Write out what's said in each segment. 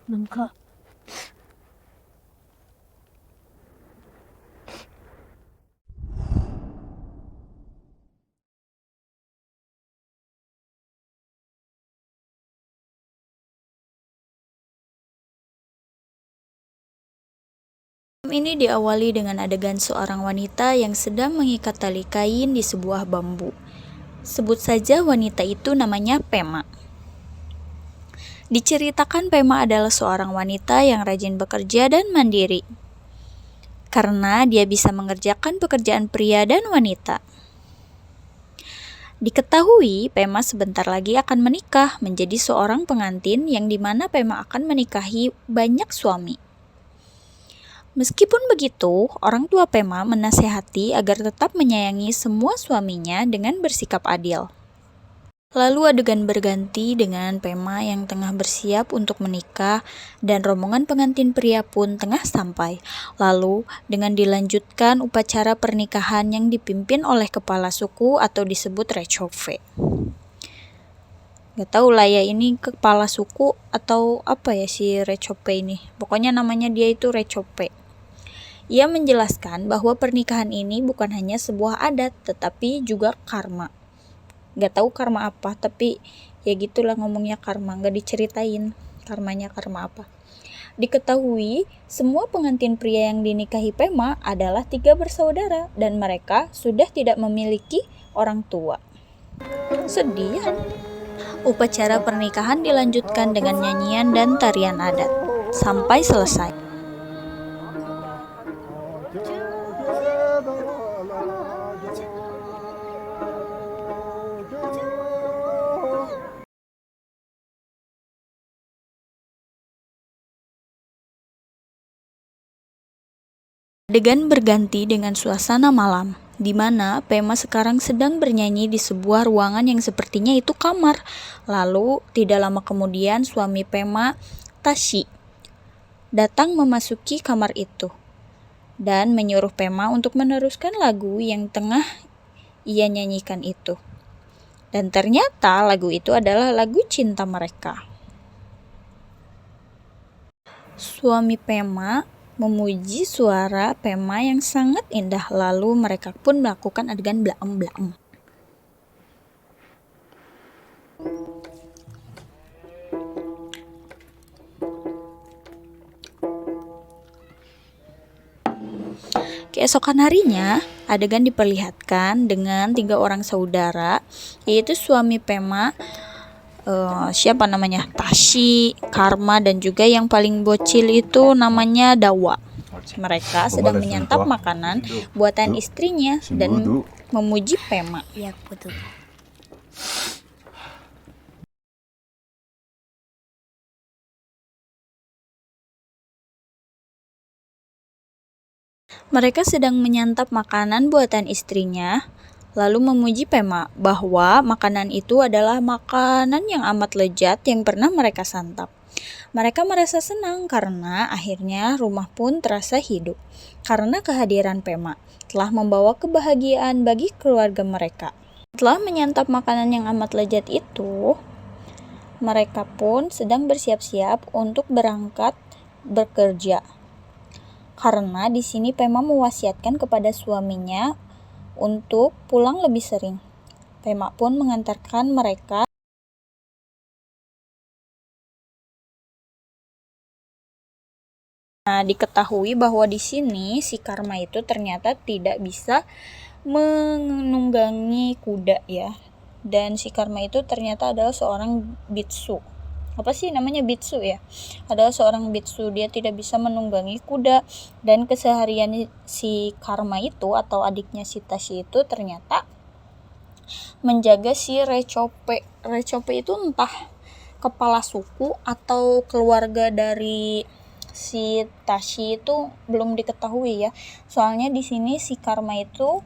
なんかIni diawali dengan adegan seorang wanita yang sedang mengikat tali kain di sebuah bambu. Sebut saja wanita itu namanya Pema. Diceritakan Pema adalah seorang wanita yang rajin bekerja dan mandiri, karena dia bisa mengerjakan pekerjaan pria dan wanita. Diketahui Pema sebentar lagi akan menikah menjadi seorang pengantin yang dimana Pema akan menikahi banyak suami. Meskipun begitu, orang tua Pema menasehati agar tetap menyayangi semua suaminya dengan bersikap adil. Lalu adegan berganti dengan Pema yang tengah bersiap untuk menikah dan rombongan pengantin pria pun tengah sampai. Lalu dengan dilanjutkan upacara pernikahan yang dipimpin oleh kepala suku atau disebut Rechope. Gak tau lah ya ini kepala suku atau apa ya si Rechope ini. Pokoknya namanya dia itu Rechope. Ia menjelaskan bahwa pernikahan ini bukan hanya sebuah adat, tetapi juga karma. Gak tahu karma apa, tapi ya gitulah ngomongnya karma, gak diceritain karmanya karma apa. Diketahui, semua pengantin pria yang dinikahi Pema adalah 3 bersaudara, dan mereka sudah tidak memiliki orang tua. Sedih ya. Upacara pernikahan dilanjutkan dengan nyanyian dan tarian adat, sampai selesai. Adegan berganti dengan suasana malam, di mana Pema sekarang sedang bernyanyi di sebuah ruangan yang sepertinya itu kamar. Lalu, tidak lama kemudian suami Pema, Tashi, datang memasuki kamar itu dan menyuruh Pema untuk meneruskan lagu yang tengah ia nyanyikan itu. Dan ternyata lagu itu adalah lagu cinta mereka. Suami Pema memuji suara Pema yang sangat indah, lalu mereka pun melakukan adegan blaem-blaem. Keesokan harinya, adegan diperlihatkan dengan 3 orang saudara, yaitu suami Pema, siapa namanya? Tashi, Karma, dan juga yang paling bocil itu namanya Dawa. Mereka sedang menyantap makanan buatan istrinya dan memuji Pema. ya betul. Mereka sedang menyantap makanan buatan istrinya, lalu memuji Pema bahwa makanan itu adalah makanan yang amat lezat yang pernah mereka santap. Mereka merasa senang karena akhirnya rumah pun terasa hidup, karena kehadiran Pema telah membawa kebahagiaan bagi keluarga mereka. Setelah menyantap makanan yang amat lezat itu, mereka pun sedang bersiap-siap untuk berangkat bekerja. Karena di sini Pema mewasiatkan kepada suaminya untuk pulang lebih sering. Pema pun mengantarkan mereka. Nah, diketahui bahwa di sini si Karma itu ternyata tidak bisa menunggangi kuda ya. Dan si Karma itu ternyata adalah seorang bitsu. Apa sih namanya bitsu ya? Adalah seorang bitsu, dia tidak bisa menunggangi kuda, dan keseharian si Karma itu atau adiknya si Tashi itu ternyata menjaga si Rechope. Rechope itu entah kepala suku atau keluarga dari si Tashi itu belum diketahui ya. Soalnya di sini si Karma itu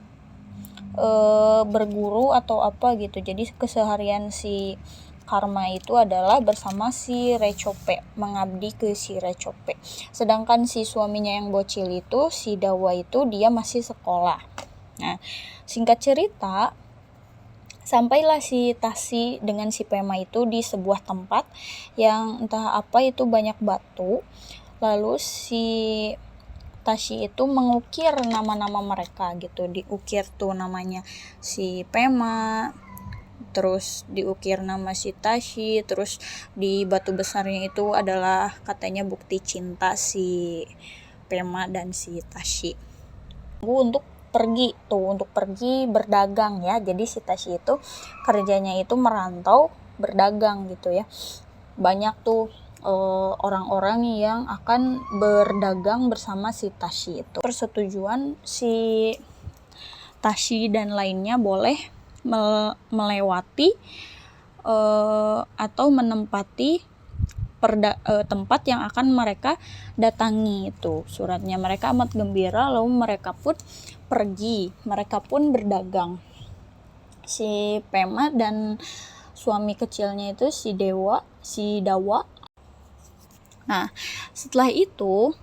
berguru atau apa gitu. Jadi keseharian si Karma itu adalah bersama si Recope, mengabdi ke si Recope. Sedangkan si suaminya yang bocil itu, si Dawa itu dia masih sekolah. Nah, singkat cerita, sampailah si Tasi dengan si Pema itu di sebuah tempat yang entah apa itu banyak batu. Lalu si Tashi itu mengukir nama-nama mereka gitu, diukir tuh namanya si Pema, terus diukir nama si Tashi, terus di batu besarnya itu adalah katanya bukti cinta si Pema dan si Tashi. Untuk pergi berdagang ya. Jadi si Tashi itu kerjanya itu merantau berdagang gitu ya. Banyak tuh orang-orang yang akan berdagang bersama si Tashi itu. Persetujuan si Tashi dan lainnya boleh melewati atau menempati tempat yang akan mereka datangi itu. Suratnya mereka amat gembira, lalu mereka pun pergi, mereka pun berdagang. Si Pema dan suami kecilnya itu si Dawa. Nah, setelah itu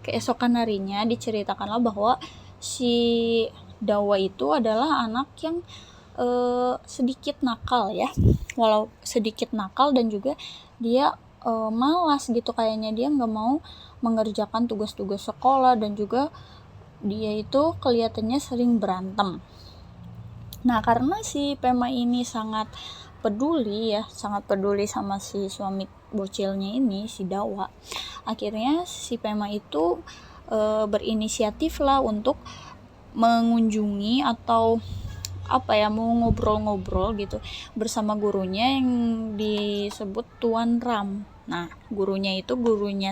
keesokan harinya diceritakanlah bahwa si Dawa itu adalah anak yang sedikit nakal ya. Walau sedikit nakal dan juga dia malas gitu, kayaknya dia nggak mau mengerjakan tugas-tugas sekolah, dan juga dia itu kelihatannya sering berantem. Nah, karena si Pema ini sangat peduli sama si suami bocilnya ini, si Dawa. Akhirnya si Pema itu berinisiatif lah untuk mengunjungi atau mau ngobrol-ngobrol gitu bersama gurunya yang disebut Tuan Ram. Nah, gurunya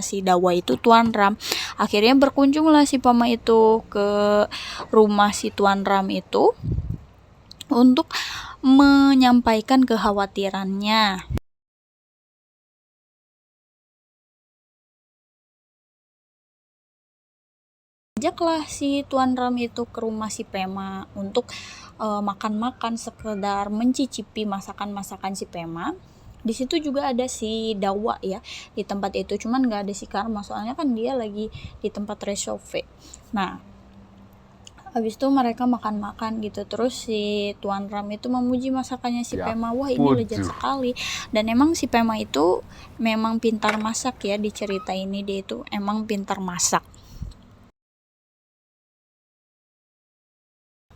si Dawa itu Tuan Ram. Akhirnya berkunjunglah si Pema itu ke rumah si Tuan Ram itu untuk menyampaikan kekhawatirannya. Ajaklah si Tuan Ram itu ke rumah si Pema untuk makan-makan, sekedar mencicipi masakan-masakan si Pema. Di situ juga ada si Dawa ya di tempat itu, cuman nggak ada si Karma soalnya kan dia lagi di tempat resofe. Nah, habis itu mereka makan-makan gitu, terus si Tuan Ram itu memuji masakannya si Pema. Wah, ini lezat sekali. Dan emang si Pema itu memang pintar masak ya, di cerita ini dia itu emang pintar masak.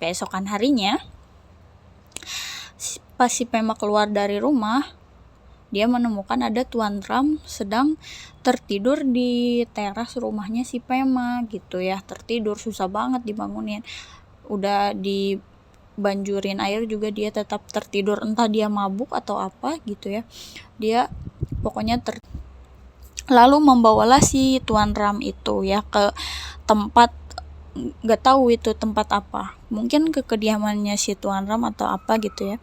Keesokan harinya pas si Pema keluar dari rumah, dia menemukan ada Tuan Ram sedang tertidur di teras rumahnya si Pema gitu ya. Tertidur, susah banget dibangunin, udah dibanjurin air juga dia tetap tertidur, entah dia mabuk atau apa gitu ya. Dia pokoknya lalu membawalah si Tuan Ram itu ya ke tempat, nggak tahu itu tempat apa, mungkin ke kediamannya si Tuan Ram atau apa gitu ya,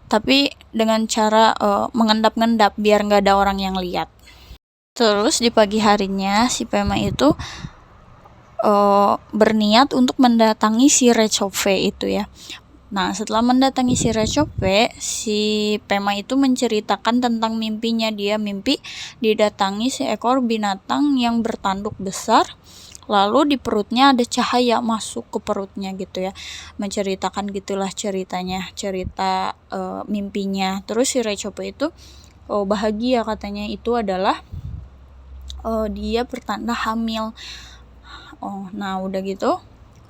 tapi dengan cara mengendap-ngendap biar nggak ada orang yang lihat. Terus di pagi harinya si Pema itu berniat untuk mendatangi si Recope itu ya. Nah, setelah mendatangi si Recope, si Pema itu menceritakan tentang mimpinya. Dia mimpi didatangi seekor binatang yang bertanduk besar, lalu di perutnya ada cahaya masuk ke perutnya gitu ya. Menceritakan gitulah cerita mimpinya. Terus si Recope itu bahagia, katanya itu adalah dia pertanda hamil. Nah udah gitu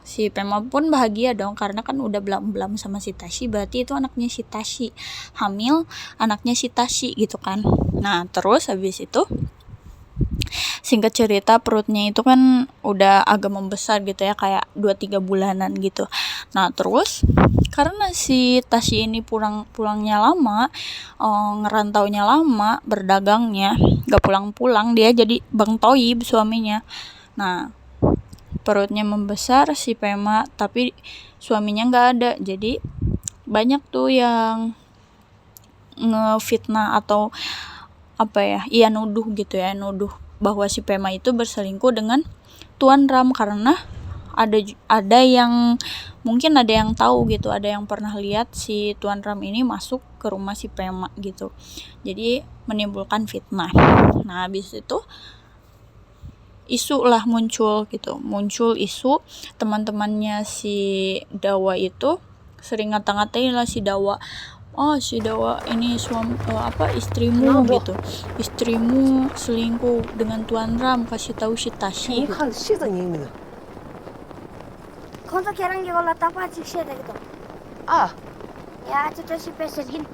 si Pema pun bahagia dong, karena kan udah belam-belam sama si Tashi, berarti itu anaknya si Tashi, hamil anaknya si Tashi gitu kan. Nah, terus habis itu singkat cerita perutnya itu kan udah agak membesar gitu ya, kayak 2-3 bulanan gitu. Nah, terus karena si Tashi ini pulangnya lama, ngerantaunya lama, berdagangnya gak pulang-pulang, dia jadi Bang Toib suaminya. Nah, perutnya membesar si Pema, tapi suaminya nggak ada. Jadi banyak tuh yang ngefitnah atau nuduh bahwa si Pema itu berselingkuh dengan Tuan Ram, karena ada yang mungkin ada yang tahu gitu, ada yang pernah lihat si Tuan Ram ini masuk ke rumah si Pema gitu. Jadi menimbulkan fitnah. Nah, habis itu isu lah muncul gitu. Muncul isu teman-temannya si Dawa itu sering ngata-ngatain lah si Dawa. Oh, si Dawa ini istrimu gitu. Istrimu selingkuh dengan Tuan Ram, kasih tahu si Tashi. 看谁在你们的？ كنت كيرانجي ولا طابات شيء ده كده يا تتوشي بسجين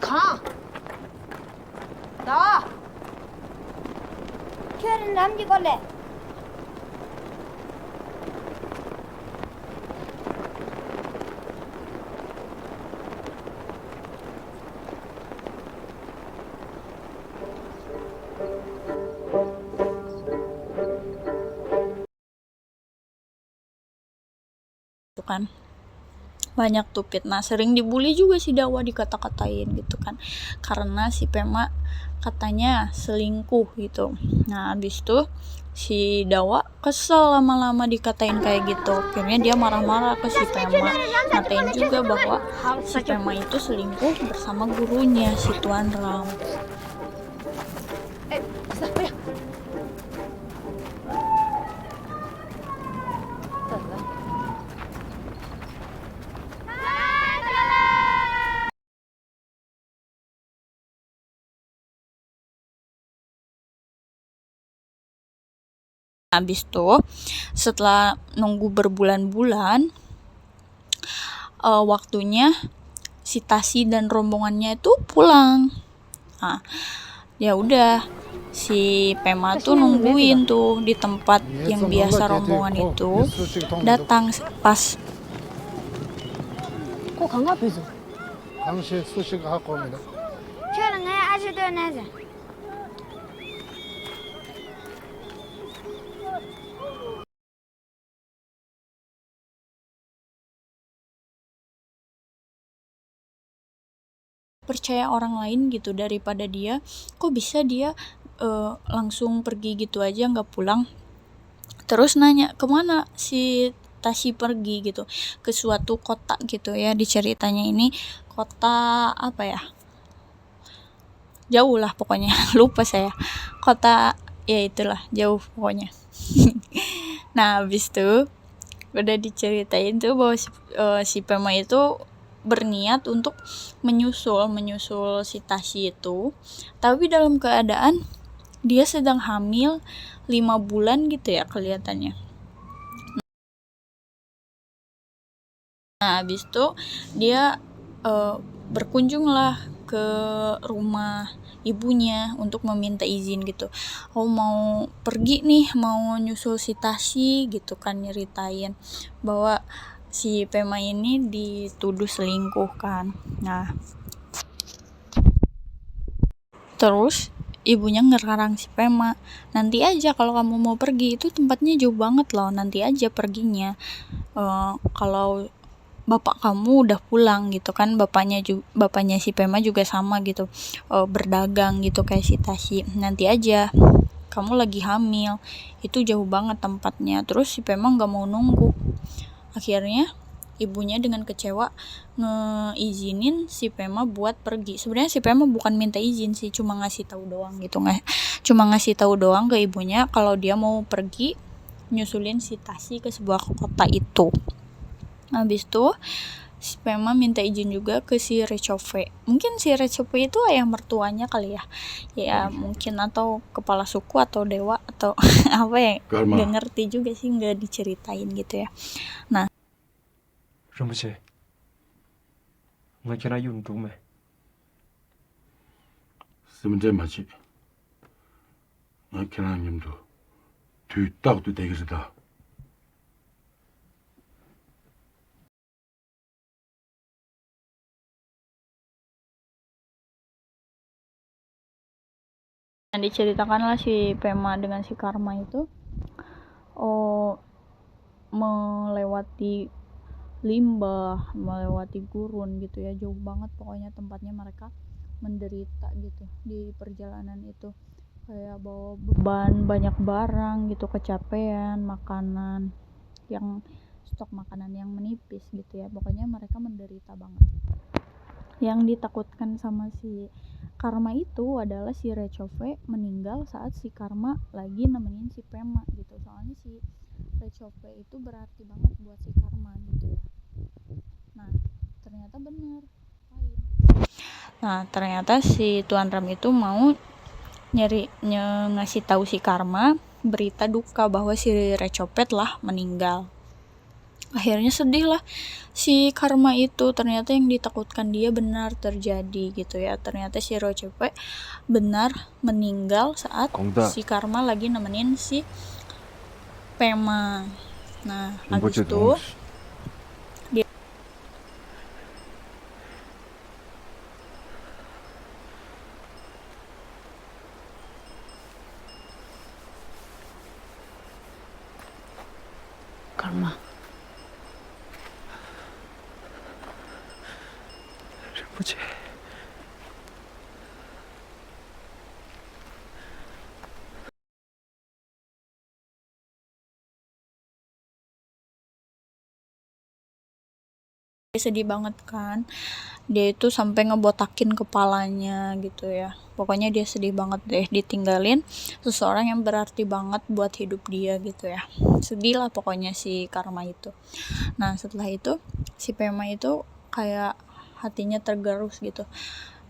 看，打， كيرن نامجي قولي Gitu kan. Banyak tuh fitnah, sering dibully juga si Dawa, dikata-katain gitu kan. Karena si Pema katanya selingkuh gitu. Nah, habis itu si Dawa kesel lama-lama dikatain kayak gitu. Akhirnya dia marah-marah ke si Pema, ngatain juga bahwa si Pema itu selingkuh bersama gurunya si Tuan Ram. 哎，不是，不要。等等。 Habis tuh setelah nunggu berbulan-bulan, waktunya si Tasi dan rombongannya itu pulang. Nah, ya udah si Pema tuh nungguin tuh di tempat yang biasa rombongan itu datang pas. 꼭 강가 비서. 당시 수시가 갖고 옵니다. كيرن هي أجدو نازل Percaya orang lain gitu daripada dia. Kok bisa dia langsung pergi gitu aja nggak pulang? Terus nanya kemana si Tashi pergi gitu, ke suatu kota gitu ya, diceritanya ini kota apa ya, jauh lah pokoknya. Lupa saya kota, ya itulah, jauh pokoknya. Nah, habis tuh udah diceritain tuh bahwa si Pema itu berniat untuk menyusul si Tashi itu, tapi dalam keadaan dia sedang hamil 5 bulan gitu ya kelihatannya. Nah, habis itu dia berkunjunglah ke rumah ibunya untuk meminta izin gitu. Oh, mau pergi nih, mau nyusul si Tashi gitu kan, nyeritain bahwa si Pema ini dituduh selingkuh kan. Nah, terus ibunya ngelarang si Pema, nanti aja kalau kamu mau pergi, itu tempatnya jauh banget loh, nanti aja perginya. Kalau bapak kamu udah pulang gitu kan, bapaknya si Pema juga sama gitu, berdagang gitu kayak si Tashi, nanti aja, kamu lagi hamil, itu jauh banget tempatnya. Terus si Pema nggak mau nunggu. Akhirnya ibunya dengan kecewa ngeizinin si Pema buat pergi. Sebenarnya si Pema bukan minta izin sih, cuma ngasih tahu doang gitu, cuma ngasih tahu doang ke ibunya kalau dia mau pergi nyusulin si Tashi ke sebuah kota itu. Habis itu si Pema minta izin juga ke si Recove. Mungkin si Recove itu ayah mertuanya kali ya. Ya mungkin, atau kepala suku atau dewa atau apa ya. Gak ngerti juga sih, gak diceritain gitu ya. Nah, 对不起，我给他用毒没？ 세문제 맞지? 걔나님도 뒤딱도 되겠다. diceritakanlah si Pema dengan si Karma itu melewati limbah, melewati gurun gitu ya, jauh banget pokoknya tempatnya. Mereka menderita gitu di perjalanan itu, kayak bawa beban banyak barang gitu, kecapean, makanan yang stok makanan yang menipis gitu ya. Pokoknya mereka menderita banget. Yang ditakutkan sama si Karma itu adalah si Rechove meninggal saat si Karma lagi nemenin si Pema gitu. Soalnya si Rechove itu berarti banget buat si Karma gitu ya. Nah, ternyata bener. Nah, ternyata si Tuan Ram itu mau ngasih tahu si Karma berita duka bahwa si Rechove lah meninggal. Akhirnya sedih lah si Karma itu, ternyata yang ditakutkan dia benar terjadi gitu ya. Ternyata si Rechove benar meninggal saat si Karma lagi nemenin si Pema. Nah, habis itu Karma. 对不起。 sedih banget kan, dia itu sampai ngebotakin kepalanya gitu ya. Pokoknya dia sedih banget deh ditinggalin seseorang yang berarti banget buat hidup dia gitu ya. Sedih lah pokoknya si Karma itu. Nah, setelah itu si Pema itu kayak hatinya tergerus gitu.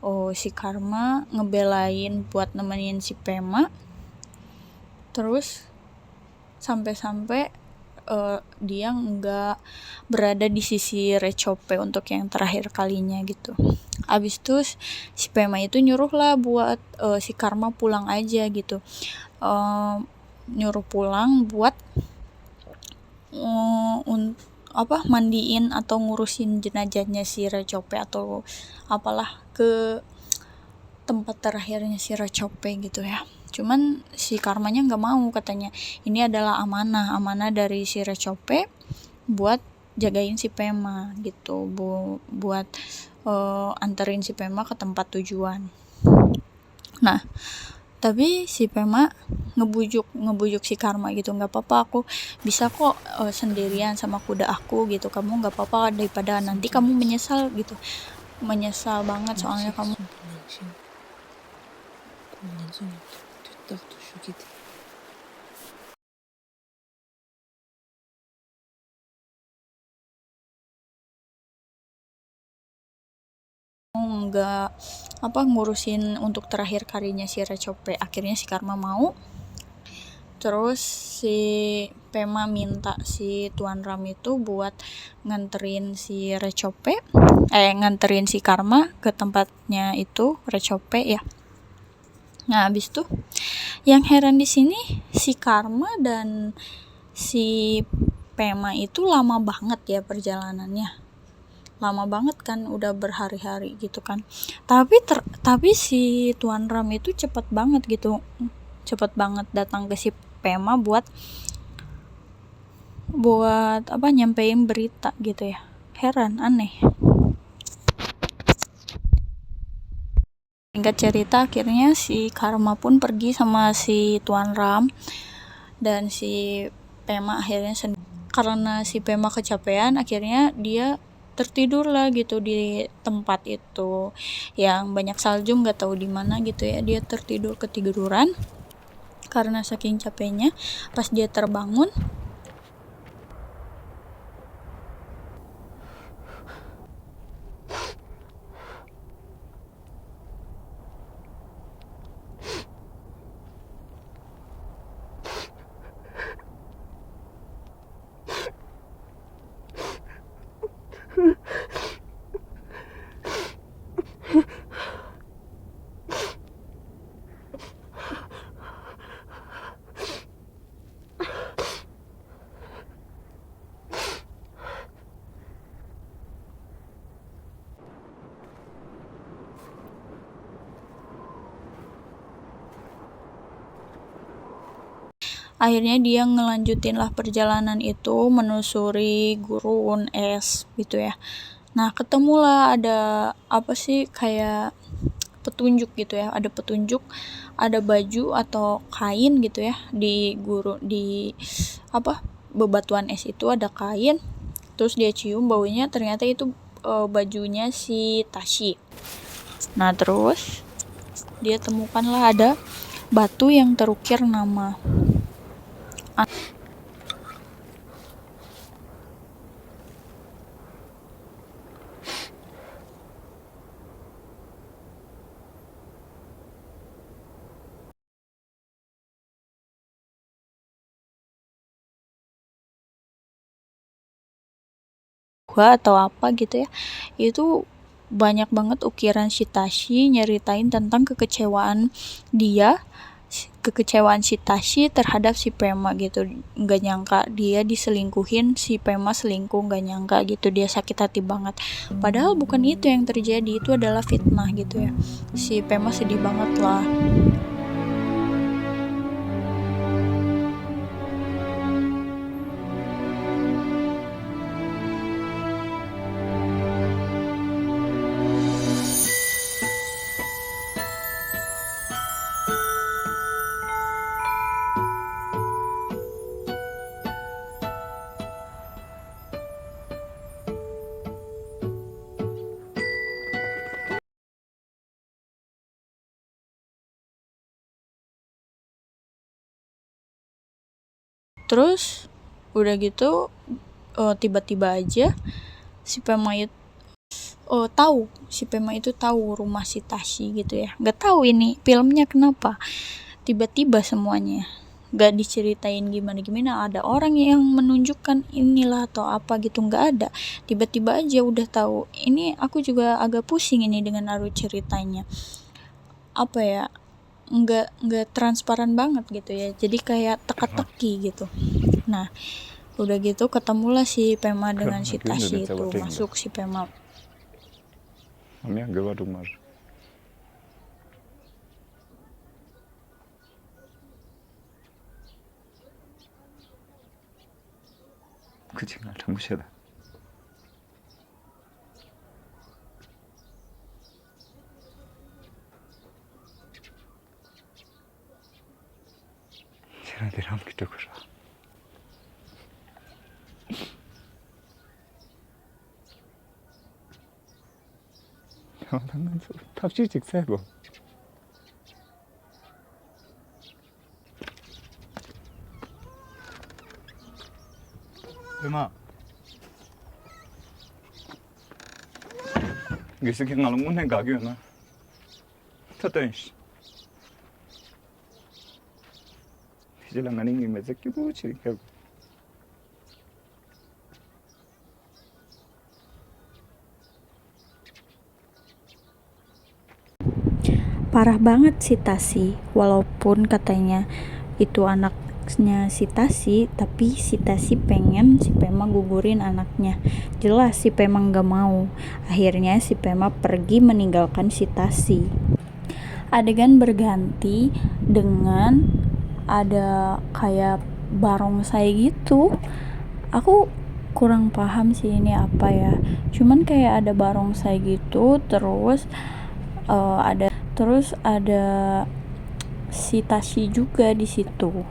Oh, si Karma ngebelain buat nemenin si Pema, terus sampai-sampai dia nggak berada di sisi Rechove untuk yang terakhir kalinya gitu. Abis itu si Pema itu nyuruh lah buat si Karma pulang aja gitu. Nyuruh pulang buat mandiin atau ngurusin jenazahnya si Rechove atau apalah ke tempat terakhirnya si Rechove gitu ya. Cuman si Karmanya nggak mau, katanya ini adalah amanah dari si Rechove buat jagain si Pema gitu, buat anterin si Pema ke tempat tujuan. Nah, tapi si Pema ngebujuk si Karma gitu, nggak apa-apa, aku bisa kok sendirian sama kuda aku gitu, kamu nggak apa-apa daripada nanti kamu menyesal gitu. Menyesal banget soalnya kamu nggak ngurusin untuk terakhir kalinya si Rechove. Akhirnya si Karma mau, terus si Pema minta si Tuan Ram itu buat nganterin si Rechove, nganterin si Karma ke tempatnya itu Rechove ya. Nah, habis itu yang heran di sini si Karma dan si Pema itu lama banget ya perjalanannya. Lama banget kan, udah berhari-hari gitu kan. Tapi si Tuan Ram itu cepet banget gitu. Cepet banget datang ke si Pema buat nyampein berita gitu ya. Heran, aneh. Singkat cerita, akhirnya si Karma pun pergi sama si Tuan Ram dan si Pema akhirnya karena si Pema kecapean, akhirnya dia tertidur lah gitu di tempat itu yang banyak salju, nggak tahu di mana gitu ya. Dia ketiduran karena saking capeknya. Pas dia terbangun, akhirnya dia ngelanjutin lah perjalanan itu menelusuri gurun es gitu ya. Nah, ketemulah ada kayak petunjuk gitu ya, ada petunjuk, ada baju atau kain gitu ya di bebatuan es itu ada kain, terus dia cium baunya, ternyata itu bajunya si Tashi. Nah terus dia temukanlah ada batu yang terukir nama. Atau apa gitu ya, itu banyak banget ukiran Shitashi nyeritain tentang kekecewaan si Tashi terhadap si Pema gitu. Nggak nyangka dia diselingkuhin, si Pema selingkuh, nggak nyangka gitu, dia sakit hati banget, padahal bukan itu yang terjadi, itu adalah fitnah gitu ya. Si Pema sedih banget lah. Terus udah gitu tiba-tiba aja si Pema itu tahu rumah si Tashi gitu ya. Nggak tahu ini filmnya kenapa tiba-tiba semuanya, nggak diceritain gimana ada orang yang menunjukkan inilah atau apa gitu, nggak ada, tiba-tiba aja udah tahu. Ini aku juga agak pusing ini dengan alur ceritanya, apa ya, nggak transparan banget gitu ya, jadi kayak teka-teki gitu. Nah udah gitu ketemulah si Pema dengan si Tashi itu, masuk si Pema. আমি আগেবার তোমার 그치가 정무시다 쟤네들 함께 그러 나는 탑실 직사고 Pema, Gisi kaya ngalong mo na yung gagawin na. Totoo yun. Sila nga ningin medyo kibuchi. Parah banget si Tashi, walaupun katanya itu anaknya si Tashi, tapi si Tashi pengen si Pema gugurin anaknya. Jelas si Pema nggak mau. Akhirnya si Pema pergi meninggalkan si Tashi. Adegan berganti dengan ada kayak barongsai gitu. Aku kurang paham sih ini apa ya. Cuman kayak ada barongsai gitu, terus ada si Tashi juga di situ.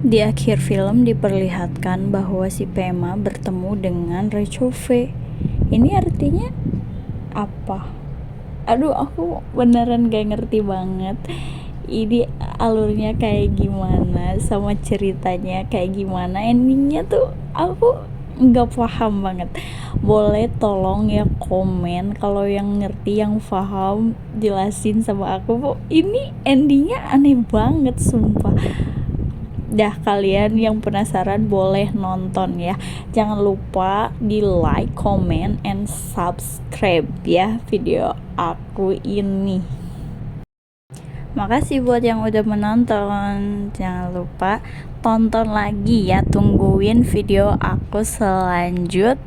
Di akhir film diperlihatkan bahwa si Pema bertemu dengan Rechove. Ini artinya apa? Aduh, aku beneran gak ngerti banget. Ini alurnya kayak gimana, sama ceritanya kayak gimana, endingnya tuh aku nggak paham banget. Boleh tolong ya komen kalau yang ngerti, yang paham, jelasin sama aku. Ini endingnya aneh banget sumpah. Dah, kalian yang penasaran boleh nonton ya. Jangan lupa di like, comment, and subscribe ya video aku ini. Makasih buat yang udah menonton. Jangan lupa tonton lagi ya, tungguin video aku selanjutnya.